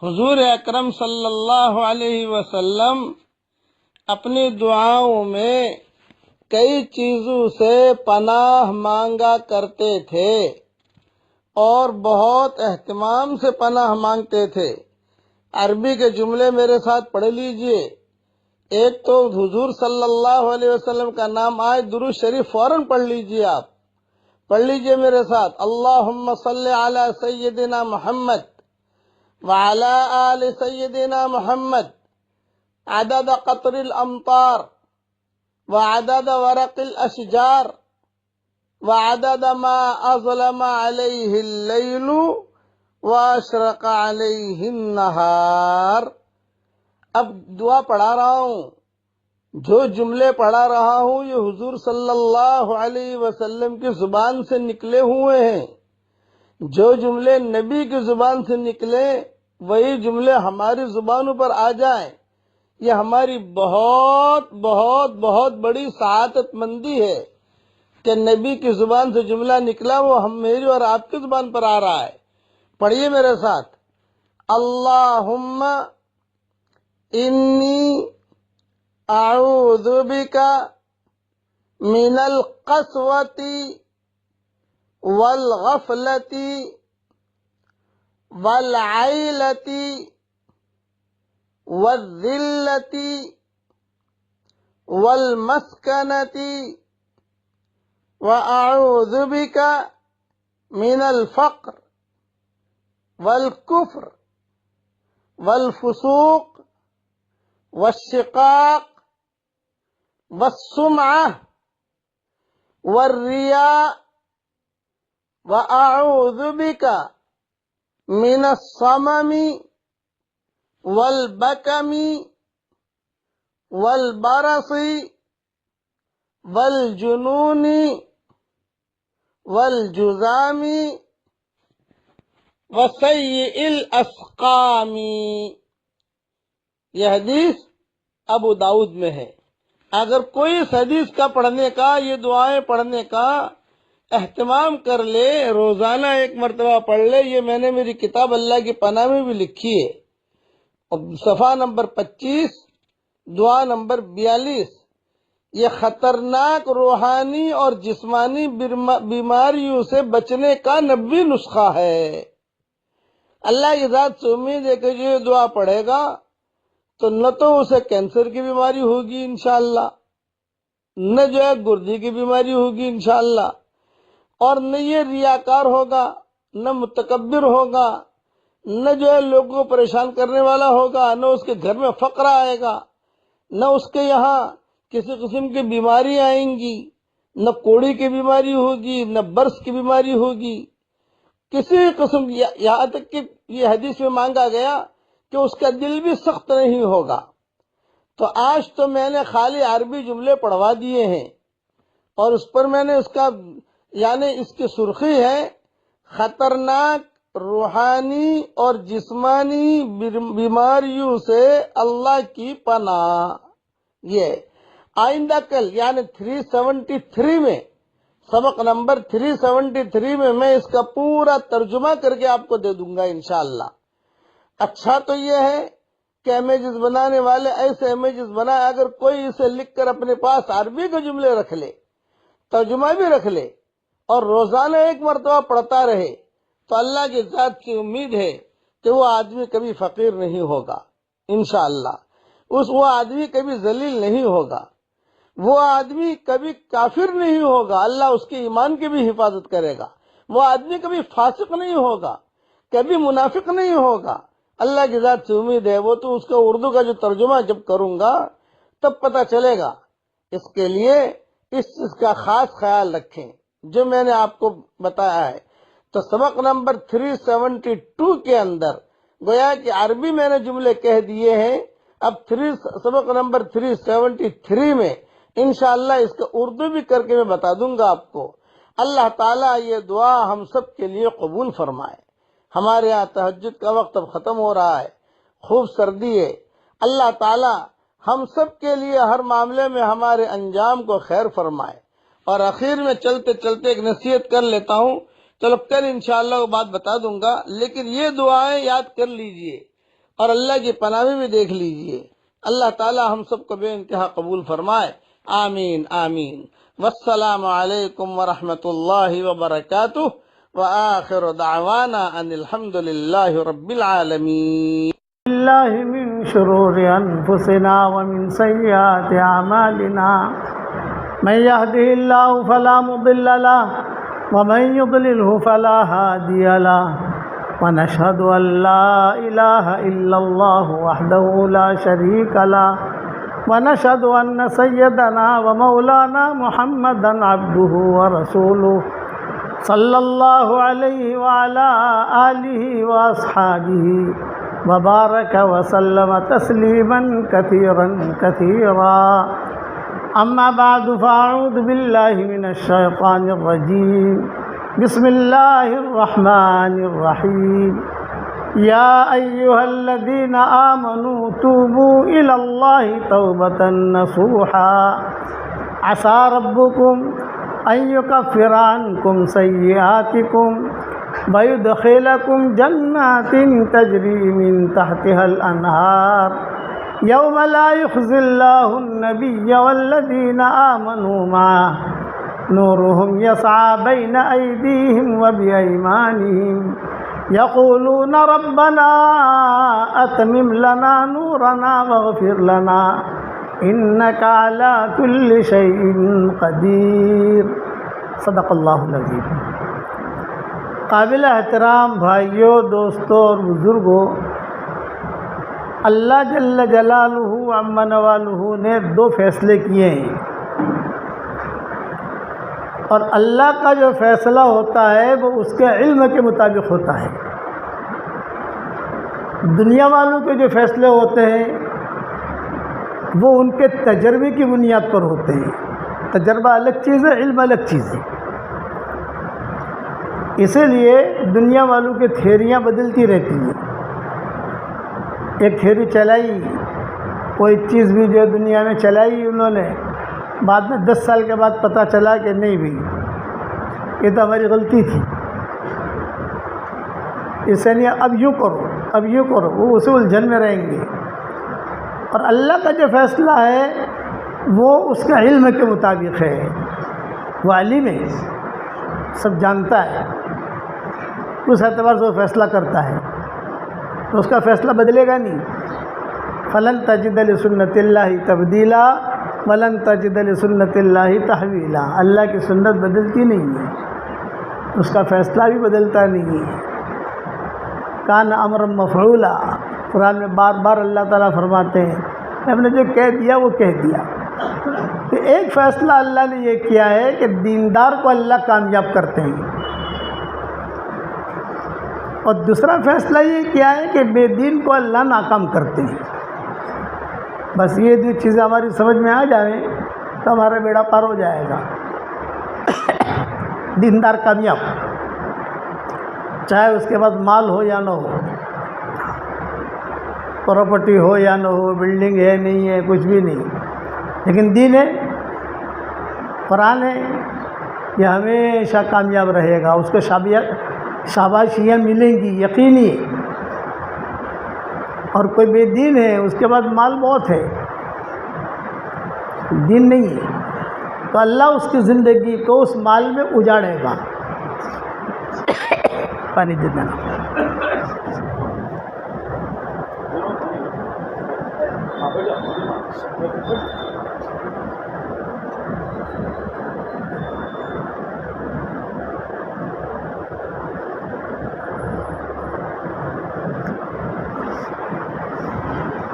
حضور اکرم صلی اللہ علیہ وسلم اپنی دعاؤں میں کئی چیزوں سے پناہ مانگا کرتے تھے اور بہت اہتمام سے پناہ مانگتے تھے۔ عربی کے جملے میرے ساتھ پڑھ لیجئے۔ ایک تو حضور صلی اللہ علیہ وسلم کا نام آئے، درود شریف فوراً پڑھ لیجئے، آپ پڑھ لیجئے میرے ساتھ، اللہم صلی علی سیدنا محمد وعلی آل سیدنا محمد عدد قطر الامطار وعدد ورق الاشجار وعدد ما اظلم علیہ اللیل واشرق علیہ النہار۔ اب دعا پڑھا رہا ہوں، جو جملے پڑھا رہا ہوں یہ حضور صلی اللہ علیہ وسلم کی زبان سے نکلے ہوئے ہیں۔ جو جملے نبی کی زبان سے نکلے وہی جملے ہماری زبانوں پر آ جائیں، یہ ہماری بہت بہت بہت بڑی سعادت مندی ہے کہ نبی کی زبان سے جملہ نکلا، وہ میری اور آپ کی زبان پر آ رہا ہے۔ پڑھیے میرے ساتھ، اللہم انی اعوذ بک من القسوۃ والغفلۃ والعیلۃ والذلۃ والمسکنۃ واعوذ بک من الفقر والکفر والفسوق والشقاق والسمعة والرياء وأعوذ بك من الصمم والبكم والبرص والجنون والجذام وسيء الأسقام۔ یہ حدیث ابو داؤد میں ہے۔ اگر کوئی اس حدیث کا پڑھنے کا، یہ دعائیں پڑھنے کا اہتمام کر لے، روزانہ ایک مرتبہ پڑھ لے، یہ میں نے میری کتاب اللہ کی پناہ میں بھی لکھی ہے، صفحہ نمبر 25 دعا نمبر 42۔ یہ خطرناک روحانی اور جسمانی بیماریوں سے بچنے کا نبوی نسخہ ہے۔ اللہ کی ذات سے امید ہے کہ جو یہ دعا پڑھے گا تو نہ تو اسے کینسر کی بیماری ہوگی انشاءاللہ، نہ جو ہے گردے کی بیماری ہوگی انشاءاللہ، اور نہ یہ ریاکار ہوگا، نہ متکبر ہوگا، نہ جو ہے لوگوں کو پریشان کرنے والا ہوگا، نہ اس کے گھر میں فقر آئے گا، نہ اس کے یہاں کسی قسم کی بیماری آئیں گی، نہ کوڑی کی بیماری ہوگی، نہ برس کی بیماری ہوگی، کسی قسم کی، یہاں تک کہ یہ حدیث میں مانگا گیا کہ اس کا دل بھی سخت نہیں ہوگا۔ تو آج تو میں نے خالی عربی جملے پڑھوا دیے ہیں، اور اس پر میں نے اس کا یعنی اس کی سرخی ہے، خطرناک روحانی اور جسمانی بیماریوں سے اللہ کی پناہ۔ یہ آئندہ کل یعنی 373 میں، سبق نمبر 373 میں اس کا پورا ترجمہ کر کے آپ کو دے دوں گا انشاءاللہ۔ اچھا تو یہ ہے کہ امیجز بنانے والے ایسے امیجز بنائے، اگر کوئی اسے لکھ کر اپنے پاس عربی کے جملے رکھ لے، ترجمہ بھی رکھ لے، اور روزانہ ایک مرتبہ پڑھتا رہے، تو اللہ کی ذات کی امید ہے کہ وہ آدمی کبھی فقیر نہیں ہوگا انشاءاللہ، وہ آدمی کبھی ذلیل نہیں ہوگا، وہ آدمی کبھی کافر نہیں ہوگا، اللہ اس کے ایمان کی بھی حفاظت کرے گا، وہ آدمی کبھی فاسق نہیں ہوگا، کبھی منافق نہیں ہوگا، اللہ کی ذات سے امید ہے۔ وہ تو اس کا اردو کا جو ترجمہ جب کروں گا تب پتہ چلے گا۔ اس کے لیے اس چیز کا خاص خیال رکھیں جو میں نے آپ کو بتایا ہے۔ تو سبق نمبر 372 کے اندر گویا کہ عربی میں نے جملے کہہ دیے ہیں، اب سبق نمبر 373 میں انشاءاللہ اس کا اردو بھی کر کے میں بتا دوں گا آپ کو۔ اللہ تعالیٰ یہ دعا ہم سب کے لیے قبول فرمائے۔ ہمارے یہاں تہجد کا وقت اب ختم ہو رہا ہے، خوب سردی ہے، اللہ تعالیٰ ہم سب کے لیے ہر معاملے میں ہمارے انجام کو خیر فرمائے۔ اور آخر میں چلتے چلتے ایک نصیحت کر لیتا ہوں، چلو کل انشاءاللہ وہ بات بتا دوں گا، لیکن یہ دعائیں یاد کر لیجئے اور اللہ کی پناہ میں بھی دیکھ لیجئے۔ اللہ تعالی ہم سب کو بے انتہا قبول فرمائے، آمین آمین۔ والسلام علیکم ورحمۃ اللہ وبرکاتہ، وآخر دعوانا ان الحمد للہ رب العالمین۔ بالله من شرور أنفسنا ومن سيئات أعمالنا، من يهده الله فلا مضل له ومن يضلله فلا هادي له، ونشهد أن لا إله إلا الله وحده لا شريك له، ونشهد أن سيدنا ومولانا محمدا عبده ورسوله صلى الله عليه وعلى آله وأصحابه وبارك وسلم تسليما كثيرا كثيرا، أما بعد فأعوذ بالله من الشيطان الرجيم، بسم الله الرحمن الرحيم، يا أيها الذين آمنوا توبوا إلى الله توبة نصوحا، عسى ربكم أن يكفر عنكم سيئاتكم ويدخلكم جنات تجري من تحتها الأنهار، يوم لا يخزي الله النبي والذين آمنوا معه، نورهم يسعى بين أيديهم وبأيمانهم، يقولون ربنا أتمم لنا نورنا واغفر لنا إنك على كل شيء قدير۔ صدق اللہ العظیم۔ قابل احترام بھائیوں، دوستوں اور بزرگوں، اللہ جل جلالہ عم نوالہ نے 2 فیصلے کیے ہیں، اور اللہ کا جو فیصلہ ہوتا ہے وہ اس کے علم کے مطابق ہوتا ہے۔ دنیا والوں کے جو فیصلے ہوتے ہیں وہ ان کے تجربے کی بنیاد پر ہوتے ہیں۔ تجربہ الگ چیز ہے، علم الگ چیز ہے۔ اسی لیے دنیا والوں کی تھیوریاں بدلتی رہتی ہیں۔ ایک تھیوری چلائی، کوئی چیز بھی جو دنیا میں چلائی انہوں نے، بعد میں 10 سال کے بعد پتہ چلا کہ نہیں بھی یہ تو ہماری غلطی تھی، اسے نہیں اب یوں کرو اب یوں کرو، وہ اسی الجھن میں رہیں گے۔ اور اللہ کا جو فیصلہ ہے وہ اس کے علم کے مطابق ہے، وہ علیم ہے، سب جانتا ہے، اس اعتبار سے وہ فیصلہ کرتا ہے، تو اس کا فیصلہ بدلے گا نہیں۔ فلن تجد لسنت اللہ تبدیلا ولن تجد لسنت اللہ تحویلا، اللہ کی سنت بدلتی نہیں ہے، اس کا فیصلہ بھی بدلتا نہیں ہے۔ کان امرا مفعولا، قرآن میں بار بار اللہ تعالیٰ فرماتے ہیں ہم نے جو کہہ دیا وہ کہہ دیا۔ تو ایک فیصلہ اللہ نے یہ کیا ہے کہ دیندار کو اللہ کامیاب کرتے ہیں، اور دوسرا فیصلہ یہ کیا ہے کہ بے دین کو اللہ ناکام کرتے ہیں۔ بس یہ 2 چیزیں ہماری سمجھ میں آ جائیں تو ہمارا بیڑا پار ہو جائے گا۔ دیندار کامیاب، چاہے اس کے بعد مال ہو یا نہ ہو، پراپرٹی ہو یا نہ ہو، بلڈنگ ہے نہیں ہے، کچھ بھی نہیں، لیکن دین ہے، قرآن ہے، یہ ہمیشہ کامیاب رہے گا، اس کو شاباشیاں ملیں گی، یقینی ہے۔ اور کوئی بے دین ہے، اس کے بعد مال بہت ہے، دین نہیں ہے، تو اللہ اس کی زندگی کو اس مال میں اجاڑے گا۔ پانی دے دینا۔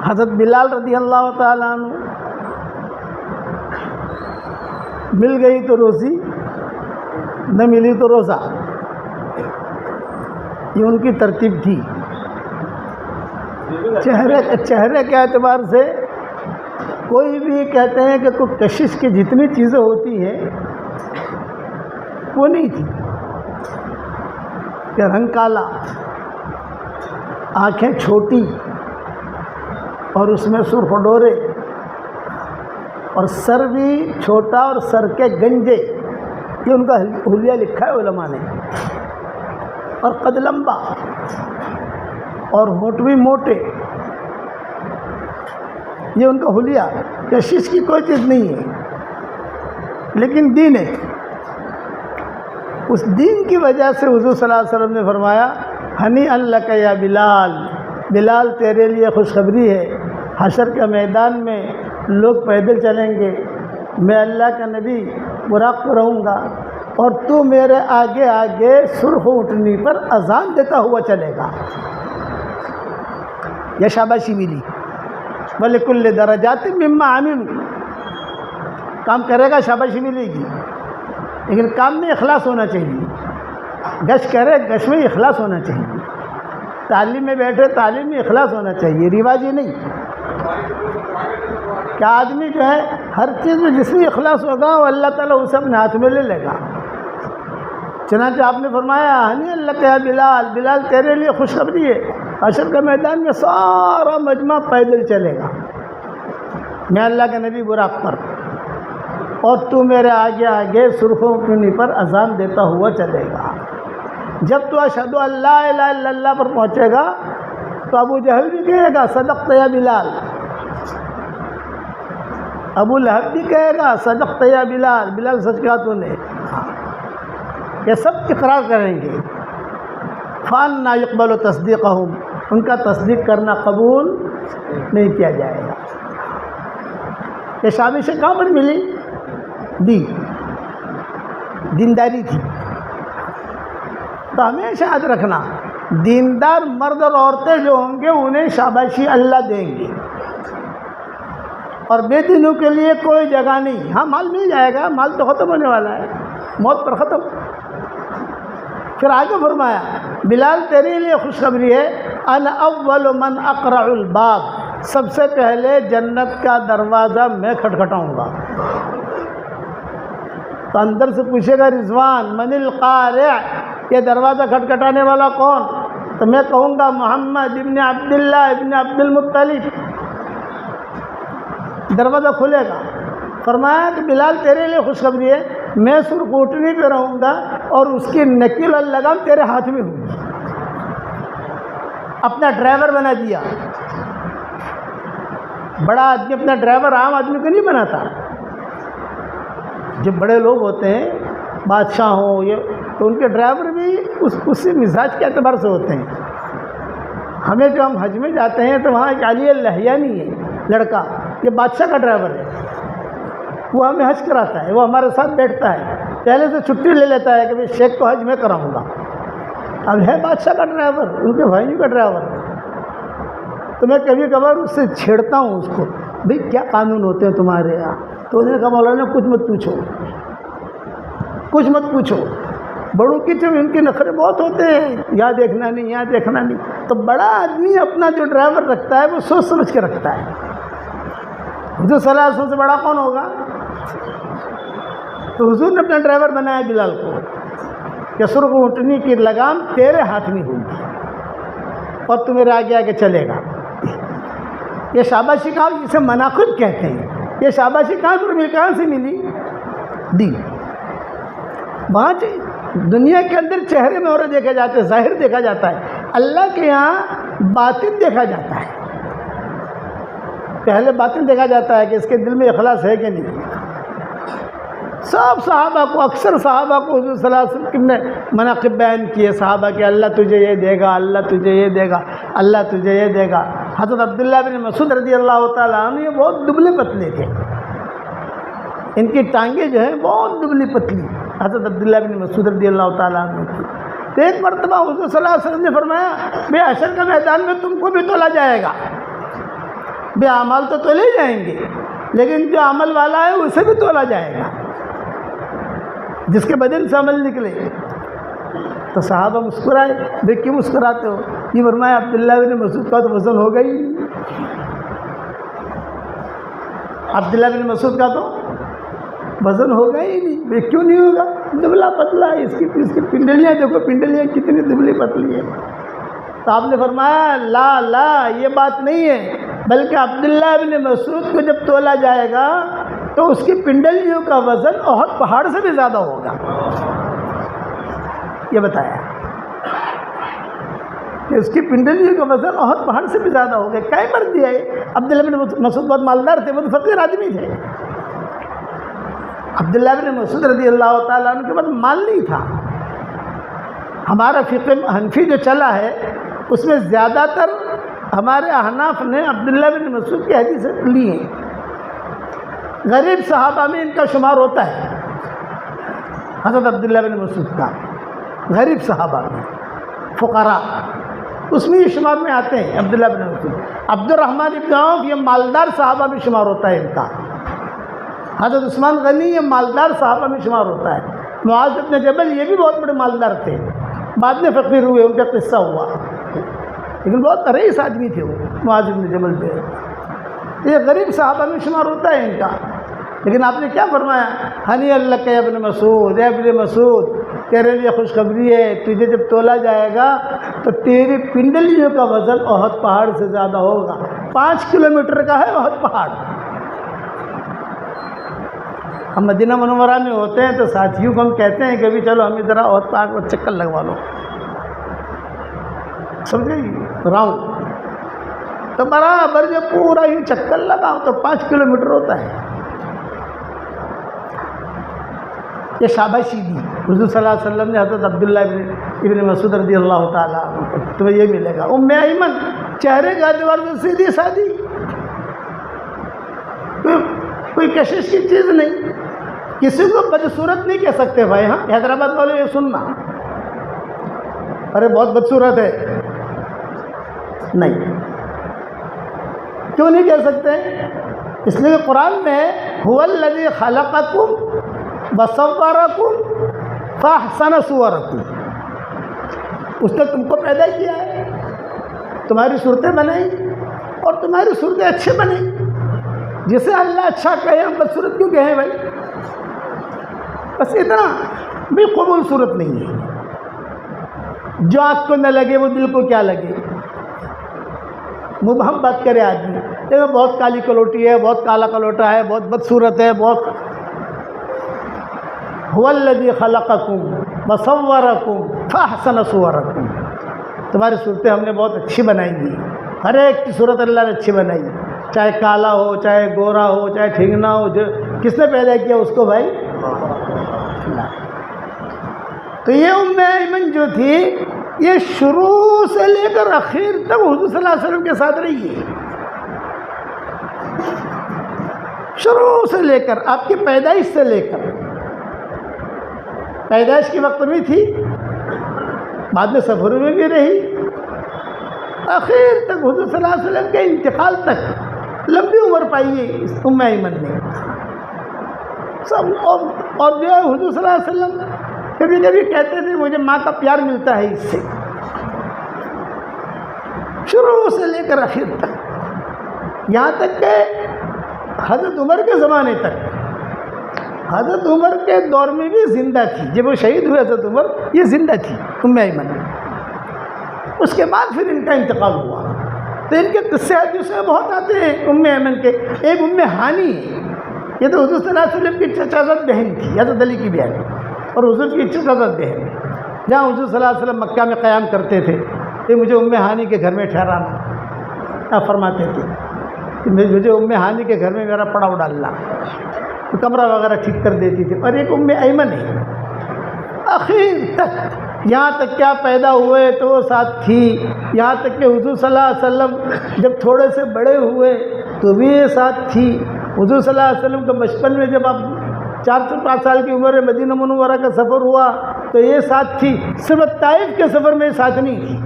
حضرت بلال رضی اللہ تعالیٰ عنہ، مل گئی تو روزی، نہ ملی تو روزہ، یہ ان کی ترتیب تھی۔ چہرے کے اعتبار سے کوئی بھی کہتے ہیں کہ کوئی کشش کی جتنی چیزیں ہوتی ہیں وہ نہیں تھی، کہ رنگ کالا، آنکھیں چھوٹی اور اس میں سرخ ڈورے، اور سر بھی چھوٹا اور سر کے گنجے، یہ ان کا حلیہ لکھا ہے علماء نے، اور قد لمبا، اور ہونٹ بھی موٹے. یہ ان کا حلیہ. کشش کی کوئی چیز نہیں ہے لیکن دین ہے. اس دین کی وجہ سے حضور صلی اللہ علیہ وسلم نے فرمایا ہنی اللہ کا یا بلال، بلال تیرے لیے خوشخبری ہے، حشر کے میدان میں لوگ پیدل چلیں گے، میں اللہ کا نبی براق پر رہوں گا اور تو میرے آگے آگے سرخ اونٹنی پر اذان دیتا ہوا چلے گا. یہ شاباشی ملی. وَلِكُلِّ دَرَجَاتٍ مِّمَّا عَمِلُوا. کام کرے گا شاباشی ملے گی، لیکن کام میں اخلاص ہونا چاہیے. گش کرے گش میں اخلاص ہونا چاہیے. تعلیم میں بیٹھے تعلیم میں اخلاص ہونا چاہیے، رواجی نہیں. کہ آدمی جو ہے ہر چیز میں جس میں اخلاص ہوگا وہ اللہ تعالیٰ اسے اپنے ہاتھ میں لے لے گا. چنانچہ آپ نے فرمایا ہنی اللہ کا بلال، بلال تیرے لیے خوشخبری ہے، حشر کے میدان میں سارا مجمع پیدل چلے گا، میں اللہ کے نبی براق پر، اور تو میرے آگے آگے سرخوں اونٹنی پر اذان دیتا ہوا چلے گا. جب تو اشہد ان لا الہ الا اللہ پر پہنچے گا تو ابو جہل بھی کہے گا صدقت یا بلال، ابو لہب بھی کہے گا صدقت یا بلال، بلال سچ کہا تو نے. یہ سب اقرار کریں گے. فَأَنَّىٰ يُقْبَلُ تَصْدِيقَهُمْ. ان کا تصدیق کرنا قبول نہیں کیا جائے گا. یہ شابش کہاں پر ملی؟ دینداری تھی. تو ہمیشہ یاد رکھنا دیندار مرد اور عورتیں جو ہوں گے انہیں شاباشی اللہ دیں گے، اور بے دینوں کے لیے کوئی جگہ نہیں. ہاں مال مل جائے گا، مال تو ختم ہونے والا ہے، موت پر ختم. پھر آگے فرمایا بلال تیرے لیے خوشخبری ہے، انا اول من اقرع الباب، سب سے پہلے جنت کا دروازہ میں کھٹکھٹاؤں گا. تو اندر سے پوچھے گا رضوان من القارع، یہ دروازہ کھٹکھٹانے والا کون؟ تو میں کہوں گا محمد ابن عبداللہ ابن عبد المطلب. دروازہ کھلے گا. فرمایا کہ بلال تیرے لیے خوشخبری ہے، میں سرخ اونٹنی پہ رہوں گا اور اس کی نکیل اور لگام تیرے ہاتھ میں ہوگی. اپنا ڈرائیور بنا دیا. بڑا آدمی اپنا ڈرائیور عام آدمی کو نہیں بناتا. جو بڑے لوگ ہوتے ہیں بادشاہ ہوں یہ، تو ان کے ڈرائیور بھی اس سے مزاج کے اعتبار سے ہوتے ہیں. ہمیں جو ہم حج میں جاتے ہیں تو وہاں ایک علی اللحیانی ہے لڑکا، یہ بادشاہ کا ڈرائیور ہے. وہ ہمیں حج کراتا ہے، وہ ہمارے ساتھ بیٹھتا ہے، پہلے سے چھٹی لے لیتا ہے کہ بھائی شیخ کو حج میں کراؤں گا. اب ہے بادشاہ کا ڈرائیور، ان کے بھائیوں کا ڈرائیور. تو میں کبھی کبھار اس سے چھیڑتا ہوں اس کو، بھئی کیا قانون ہوتے ہیں تمہارے یہاں؟ تو انہوں نے کہا مولانا کچھ مت پوچھو، کچھ مت پوچھو. بڑوں کی جو ان کے نخرے بہت ہوتے ہیں، یہاں دیکھنا نہیں یہاں دیکھنا نہیں. تو بڑا آدمی اپنا جو ڈرائیور رکھتا ہے وہ سوچ سمجھ کے رکھتا ہے. حضور صلی اللہ علیہ وسلم سے بڑا کون ہوگا؟ تو حضور نے اپنا ڈرائیور بنایا بلال کو کہ سرخ اونٹنی کی لگام تیرے ہاتھ میں ہوگی اور تو میرے آگے آگے چلے گا. یہ شاباشی کہاں، جسے مناقب کہتے ہیں، یہ شاباشی کہاں پر ملی، کہاں سے ملی؟ دین. وہاں دنیا کے اندر چہرے میں اور دیکھا جاتا ہے، ظاہر دیکھا جاتا ہے. اللہ کے یہاں باطن دیکھا جاتا ہے. پہلے باطن دیکھا جاتا ہے کہ اس کے دل میں اخلاص ہے کہ نہیں. سب صحابہ کو، اکثر صحابہ کو حضور صلی اللہ علیہ وسلم نے مناقب بیان کیے صحابہ کہ اللہ تجھے یہ دے گا، اللہ تجھے یہ دے گا، اللہ تجھے یہ دے گا. حضرت عبداللہ بن مسعود رضی اللہ تعالیٰ عنہ یہ بہت دبلے پتلے تھے، ان کی ٹانگیں جو ہیں بہت دبلی پتلی حضرت عبداللہ بن مسعود رضی اللہ تعالیٰ عنہ کی. تو ایک مرتبہ حضور صلی اللہ علیہ وسلم نے فرمایا بے حشر کے میدان میں تم کو بھی تولا جائے گا. بے اعمال تو تولے جائیں گے لیکن جو عمل والا ہے اسے بھی تولا جائے گا، جس کے بدن سے عمل نکلے. تو صحابہ مسکرائے. بھئی کیوں مسکراتے ہو؟ یہ فرمایا عبداللہ بن مسعود کا تو وزن ہو گئی. عبداللہ بن مسعود کا تو وزن ہوگا ہی نہیں. بھئی کیوں نہیں ہوگا؟ دبلا پتلا ہے، اس کی پنڈلیاں دیکھو، پنڈلیاں کتنی دبلی پتلی ہے. تو آپ نے فرمایا لا لا یہ بات نہیں ہے، بلکہ عبداللہ بن مسعود کو جب تولا جائے گا تو اس کی پنڈلیوں کا وزن احد پہاڑ سے بھی زیادہ ہوگا. یہ بتایا کہ اس کی پنڈلیوں کا وزن احد پہاڑ سے بھی زیادہ ہو گیا. کیا مر دیا ہے؟ عبداللہ بن مسعود بہت مالدار تھے, وہ تو فقیر آدمی تھے. عبداللہ بن مسعود رضی اللہ تعالیٰ عنہ کے بعد مال نہیں تھا. ہمارا فقہ حنفی جو چلا ہے اس میں زیادہ تر ہمارے احناف نے عبداللہ بن مسعود کی حدیث لی ہیں. غریب صحابہ میں ان کا شمار ہوتا ہے, حضرت عبداللہ بن مسعود کا غریب صحابہ میں, فقراء اس میں یہ شمار میں آتے ہیں. عبداللہ بن مسعود, عبد الرحمن بن عوف یہ مالدار صحابہ میں شمار ہوتا ہے ان کا. حضرت عثمان غنی یہ مالدار صحابہ میں شمار ہوتا ہے. معاذ بن جبل یہ بھی بہت بڑے مالدار تھے, بعد میں فقیر ہوئے, ان کا قصہ ہوا, لیکن بہت رئیس آدمی تھے وہ معاذ بن جبل پہ. یہ غریب صحابہ میں شمار ہوتا ہے ان کا. لیکن آپ نے کیا فرمایا؟ ہنی اللہ کے ابن مسعود, اے ابن مسعود تیرے لیے خوشخبری ہے, تجھے جب تولا جائے گا تو تیری پنڈلیوں کا وزن احد پہاڑ سے زیادہ ہوگا. 5 کلومیٹر کا ہے احد پہاڑ. ہم مدینہ منورہ میں ہوتے ہیں تو ساتھیوں کو ہم کہتے ہیں کہ بھی چلو ہمیں ذرا احد پہاڑ پر چکر لگوا لو, سمجھے, راؤنڈ. تو برابر جو پورا یوں چکر لگاؤ تو 5 کلومیٹر ہوتا ہے. یہ شاباشی دی حضور صلی اللہ علیہ وسلم نے حضرت عبداللہ ابن مسعود رضی اللہ تعالیٰ تمہیں یہ ملے گا. ام ایمن چہرے کا دیوار میں سیدھی سادھی, کوئی کشش کی چیز نہیں. کسی کو بدصورت نہیں کہہ سکتے بھائی. ہاں حیدرآباد والے یہ سننا, ارے بہت بدصورت ہے, نہیں. کیوں نہیں کہہ سکتے؟ اس لیے قرآن میں هو الذی خلقکم وصورکم فاحسن صورکم, اس نے تم کو پیدا کیا ہے, تمہاری صورتیں بنائی اور تمہاری صورتیں اچھے بنائی. جسے اللہ اچھا کہے ہم بدصورت کیوں کہیں بھائی؟ بس اتنا بھی قبول صورت نہیں ہے. جو آنکھ کو نہ لگے وہ دل کو کیا لگے. مبہم بات کرے آدمی, یہ بہت کالی کلوٹی ہے, بہت کالا کلوٹا ہے, بہت بدصورت ہے, بہت. هو الذی خلقکم وصورکم فاحسن صورکم, تمہاری صورتیں ہم نے بہت اچھی بنائی ہیں. ہر ایک کی صورت اللہ نے اچھی بنائی, چاہے کالا ہو, چاہے گورا ہو, چاہے ٹھنگنا ہو. جو کس نے پیدا کیا اس کو بھائی؟ تو یہ ام ایمن جو تھی یہ شروع سے لے کر آخر تک حضور صلی اللہ علیہ وسلم کے ساتھ رہی ہے. شروع سے لے کر, آپ کی پیدائش سے لے کر, پیدائش کے وقت بھی تھی, بعد میں سفر میں بھی رہی, آخر تک حضور صلی اللہ علیہ وسلم کے انتقال تک لمبی عمر پائی ہے اس ام ایمن نے. سب اور جو ہے حضور صلی اللہ علیہ وسلم کبھی کبھی کہتے تھے مجھے ماں کا پیار ملتا ہے اس سے. شروع سے لے کر آخر تک, یہاں تک کہ حضرت عمر کے زمانے تک, حضرت عمر کے دور میں بھی زندہ تھی. جب وہ شہید ہوئے حضرت عمر یہ زندہ تھی ام ایمن. اس کے بعد پھر ان کا انتقال ہوا. تو ان کے قصے حدیث میں بہت آتے ہیں ام ایمن کے. ایک ام ہانی, یہ تو حضور صلی اللہ علیہ وسلم کی چچازاد بہن تھی, حضرت علی کی بہن, اور حضور کی چچازاد بہن. جہاں حضور صلی اللہ علیہ وسلم مکہ میں قیام کرتے تھے, یہ مجھے ام ہانی کے گھر میں ٹھہرانا فرماتے تھے کہ مجھے ام ہانی کے گھر میں میرا پڑاؤ ڈالنا, تو کمرہ وغیرہ ٹھیک کر دیتی تھی. اور ایک ام ایمن ہے آخر تک, یہاں تک کیا پیدا ہوئے تو وہ ساتھ تھی, یہاں تک کہ حضور صلی اللہ علیہ وسلم جب تھوڑے سے بڑے ہوئے تو بھی یہ ساتھ تھی. حضور صلی اللہ علیہ وسلم کا بچپن میں جب آپ 4 سے 5 سال کی عمر میں مدینہ منورہ کا سفر ہوا تو یہ ساتھ تھی. صرف طائف کے سفر میں یہ ساتھ نہیں تھی.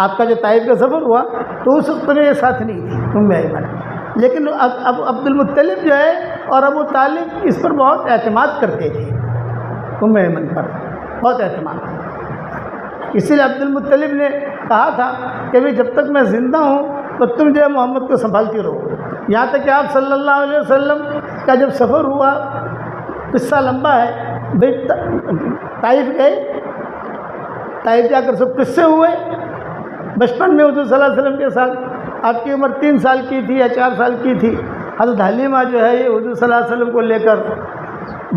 آپ کا جو طائف کا سفر ہوا تو اس وقت میں یہ ساتھ نہیں تھی ام ایمن. لیکن اب عبد المطلب جو ہے اور ابو طالب اس پر بہت اعتماد کرتے تھے, ام ایمن پر بہت اعتماد. اسی لیے عبد المطلب نے کہا تھا کہ بھی جب تک میں زندہ ہوں تو تم جو ہے محمد کو سنبھالتی رہو. یہاں تک کہ آپ صلی اللہ علیہ وسلم کا جب سفر ہوا, قصہ لمبا ہے, طائف گئے, طائف جا کر سب قصے ہوئے. بچپن میں حضور صلی اللہ علیہ وسلم کے ساتھ, آپ کی عمر 3 سال کی تھی یا 4 سال کی تھی. حضرت حلیمہ جو ہے یہ حضور صلی اللہ علیہ وسلم کو لے کر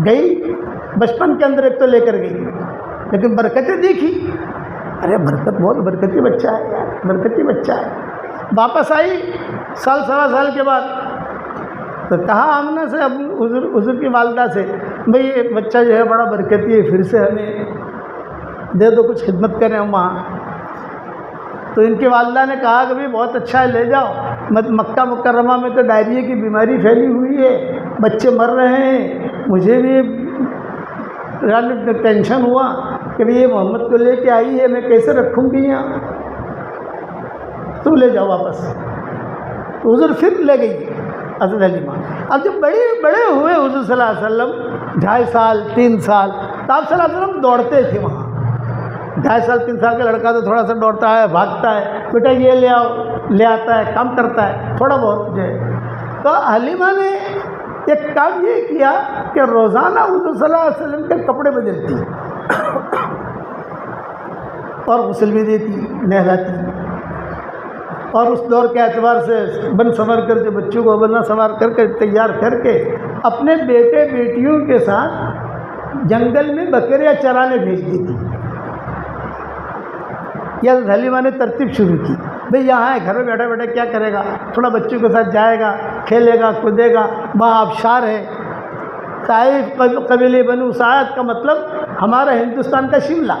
گئی, بچپن کے اندر ایک تو لے کر گئی, لیکن برکتیں دیکھی. ارے برکت بہت برکتی بچہ ہے یار، برکتی بچہ ہے۔ واپس آئی سال سوا سال کے بعد، تو کہا آمنہ سے اپنی حضور کی والدہ سے، بھئی یہ بچہ جو ہے بڑا برکتی ہے، پھر سے ہمیں دے دو، کچھ خدمت کریں ہم وہاں۔ تو ان کی والدہ نے کہا کہ بھئی بہت اچھا ہے، لے جاؤ، مکہ مکرمہ میں تو ڈائریا کی بیماری پھیلی ہوئی ہے، بچے مر رہے ہیں، مجھے بھی ٹینشن ہوا کہ بھئی یہ محمد کو لے کے آئی ہے، میں کیسے رکھوں گی یہاں، تم لے جاؤ واپس۔ تو حضور پھر لے گئی حضرت حلیمہ۔ اب جب بڑے ہوئے حضور صلی اللہ علیہ وسلم، 2.5 سال 3 سال، تو آپ صلی اللہ علیہ وسلم دوڑتے تھے وہاں۔ 2.5 سال 3 سال کا لڑکا تو تھوڑا سا دوڑتا ہے، بھاگتا ہے، بیٹا یہ لے آؤ، لے آتا ہے، کام کرتا ہے تھوڑا بہت جو ہے۔ تو حلیمہ نے ایک کام یہ کیا کہ روزانہ حضور صلی اللہ علیہ وسلم کے کپڑے بدلتی اور غسل بھی دیتی، نہلاتی، اور اس دور کے اعتبار سے بن سنور کر کے بچوں کو بنا سنوار کر کے تیار کر کے اپنے بیٹے بیٹیوں کے ساتھ جنگل میں بکریاں چرانے بھیج دیتی۔ یہ حضرت حلیمہ نے ترتیب شروع کی، بھئی یہاں ہے، گھر میں بیٹھا بیٹھا کیا کرے گا، تھوڑا بچوں کے ساتھ جائے گا، کھیلے گا، کودے گا، وہاں آبشار ہے۔ طائف قبیلے بنو سعد کا مطلب ہمارا ہندوستان کا شملہ،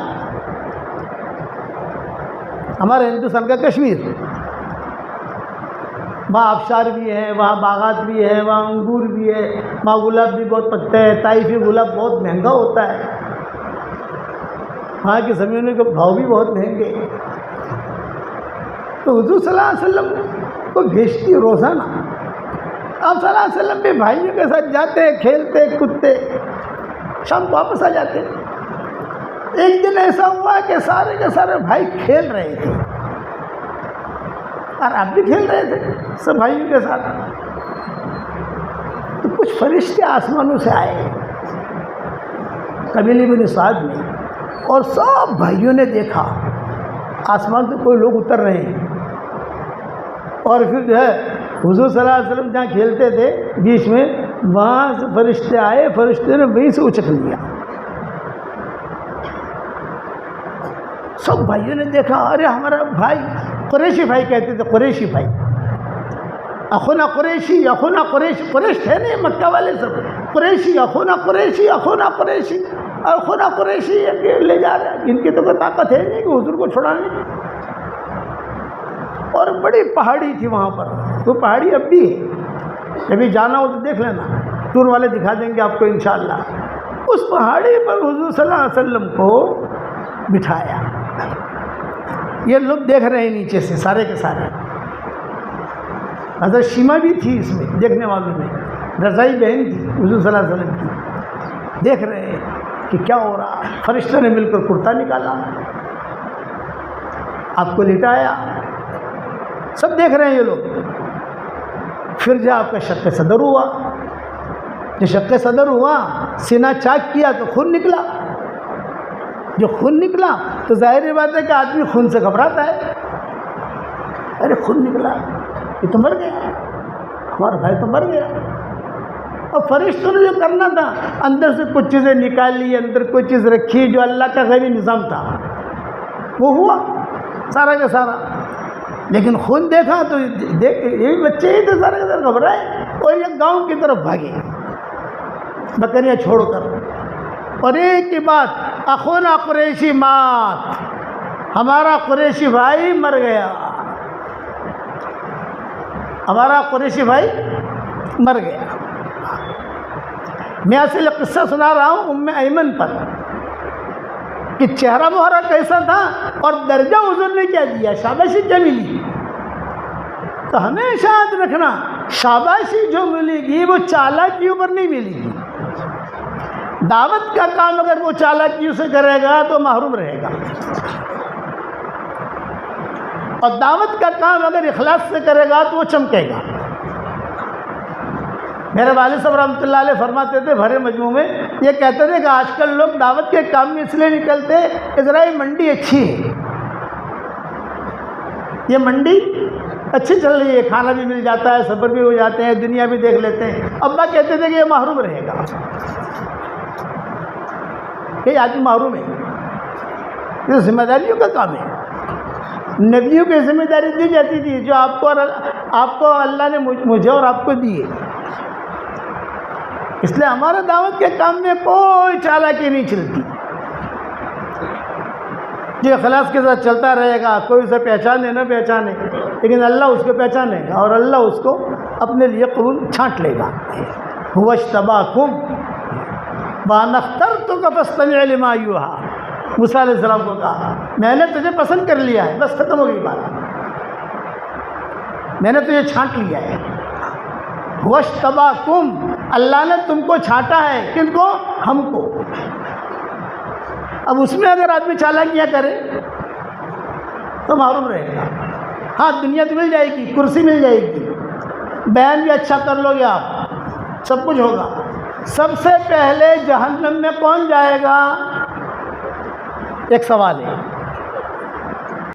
ہمارا ہندوستان کا کشمیر، وہاں آبشار بھی ہے، وہاں باغات بھی ہے، وہاں انگور بھی ہے، وہاں گلاب بھی بہت پکتے ہیں، طائفی گلاب بہت مہنگا ہوتا ہے، وہاں کی زمینوں کے بھاؤ بھی بہت مہنگے۔ تو حضور صلی اللہ علیہ وسلم کو بھیجتی روزانہ، آپ صلی اللہ علیہ وسلم بھی بھائیوں کے ساتھ جاتے، کھیلتے کودتے، شام کو واپس آ جاتے۔ ایک دن ایسا ہوا کہ سارے کے سارے بھائی کھیل رہے تھے، اور آپ بھی کھیل رہے تھے سب بھائیوں کے ساتھ، تو کچھ فرشتے آسمانوں سے آئے قبیلے بن سعد میں، اور سب بھائیوں نے دیکھا آسمان سے کوئی لوگ اتر رہے ہیں، اور پھر جو ہے حضور صلی اللہ علیہ وسلم جہاں کھیلتے تھے بیچ میں، وہاں سے فرشتے آئے، فرشتے نے وہیں سے اچک لیا۔ سب بھائیوں نے دیکھا، ارے ہمارا بھائی، قریشی بھائی کہتے تھے، قریشی بھائی، اخونا قریشی، اخونا قریشی، قریش تھے نہیں مکہ والے سب، قریشی، اخونا قریشی، اخونا قریشی، اخونا قریشی لے جا رہے ہیں، ان کی تو کوئی طاقت ہے نہیں کہ حضور کو چھڑانے کی۔ اور بڑی پہاڑی تھی وہاں پر، وہ پہاڑی اب بھی ہے، کبھی جانا ہو تو دیکھ لینا، ٹور والے دکھا دیں گے آپ کو انشاءاللہ۔ اس پہاڑی پر حضور صلی اللہ علیہ وسلم کو بٹھایا، یہ لوگ دیکھ رہے ہیں نیچے سے سارے کے سارے، حضرت شیمہ بھی تھی اس میں دیکھنے والوں میں، رضائی بہن تھی حضور صلی اللہ علیہ وسلم کی، دیکھ رہے ہیں کہ کیا ہو رہا۔ فرشتوں نے مل کر کرتا نکالا، آپ کو لٹایا، سب دیکھ رہے ہیں یہ لوگ۔ پھر جو آپ کا شق صدر ہوا، جو شق صدر ہوا، سینہ چاک کیا تو خون نکلا، جو خون نکلا تو ظاہر بات ہے کہ آدمی خون سے گھبراتا ہے، ارے خون نکلا، یہ تو مر گیا، ہمارا بھائی تو مر گیا۔ اور فرشتوں نے جو کرنا تھا، اندر سے کچھ چیزیں نکالی، اندر کوئی چیز رکھی، جو اللہ کا غیبی نظام تھا وہ ہوا سارا کا سارا۔ لیکن خون دیکھا تو یہ بچے ہی تو سارے کے سارے گھبرائے، اور یہ گاؤں کی طرف بھاگے بکریاں چھوڑ کر، اور ایک ہی بات، اخونا قریشی مات، ہمارا قریشی بھائی مر گیا، ہمارا قریشی بھائی مر گیا۔ میں اصل قصہ سنا رہا ہوں ام ایمن پر کہ چہرہ مہرہ کیسا تھا اور درجہ حضور نے کیا دیا، شاباشی کیا ملی۔ تو ہمیشہ یاد رکھنا، شاباشی جو ملے گی وہ چالاکیوں پر نہیں ملے گی۔ دعوت کا کام اگر وہ چالاکیوں سے کرے گا تو محروم رہے گا، اور دعوت کا کام اگر اخلاص سے کرے گا تو وہ چمکے گا۔ میرے والد صاحب رحمۃ اللہ علیہ فرماتے تھے بھرے مجموع میں، یہ کہتے تھے کہ آج کل لوگ دعوت کے کام میں اس لیے نکلتے اسرائیل منڈی اچھی ہے، یہ منڈی اچھی چل رہی ہے، کھانا بھی مل جاتا ہے، سفر بھی ہو جاتے ہیں، دنیا بھی دیکھ لیتے ہیں۔ ابا کہتے تھے کہ یہ محروم رہے گا، یہ آدمی محروم ہے، یہ ذمہ داریوں کا کام ہے. نبیوں کی ذمہ داری دی جاتی تھی جو آپ کو اللہ نے مجھے اور آپ کو دی ہے. اس لیے ہمارا دعوت کے کام میں کوئی چالاکی نہیں چلتی. جو اخلاص کے ساتھ چلتا رہے گا, کوئی اسے پہچانے نہ پہچانے, لیکن اللہ اس کو پہچانے گا اور اللہ اس کو اپنے لیے قبول چھانٹ لے گا. هو اجتباکم وَأَنَا اخْتَرْتُكَ فَاسْتَمِعْ لِمَا يُوحَىٰ. موسیٰ علیہ السلام کو کہا میں نے تجھے پسند کر لیا ہے, بس ختم ہو گئی بات, میں نے تجھے چھانٹ لیا ہے. هو اجتباکم, اللہ نے تم کو چھانٹا ہے. کن کو؟ ہم کو. اب اس میں اگر آدمی چالاکیاں کرے تو محروم رہے گا. ہاں دنیا تو مل جائے گی, کرسی مل جائے گی, بیان بھی اچھا کر لو گے آپ, سب کچھ ہوگا. سب سے پہلے جہنم میں کون جائے گا؟ ایک سوال ہے.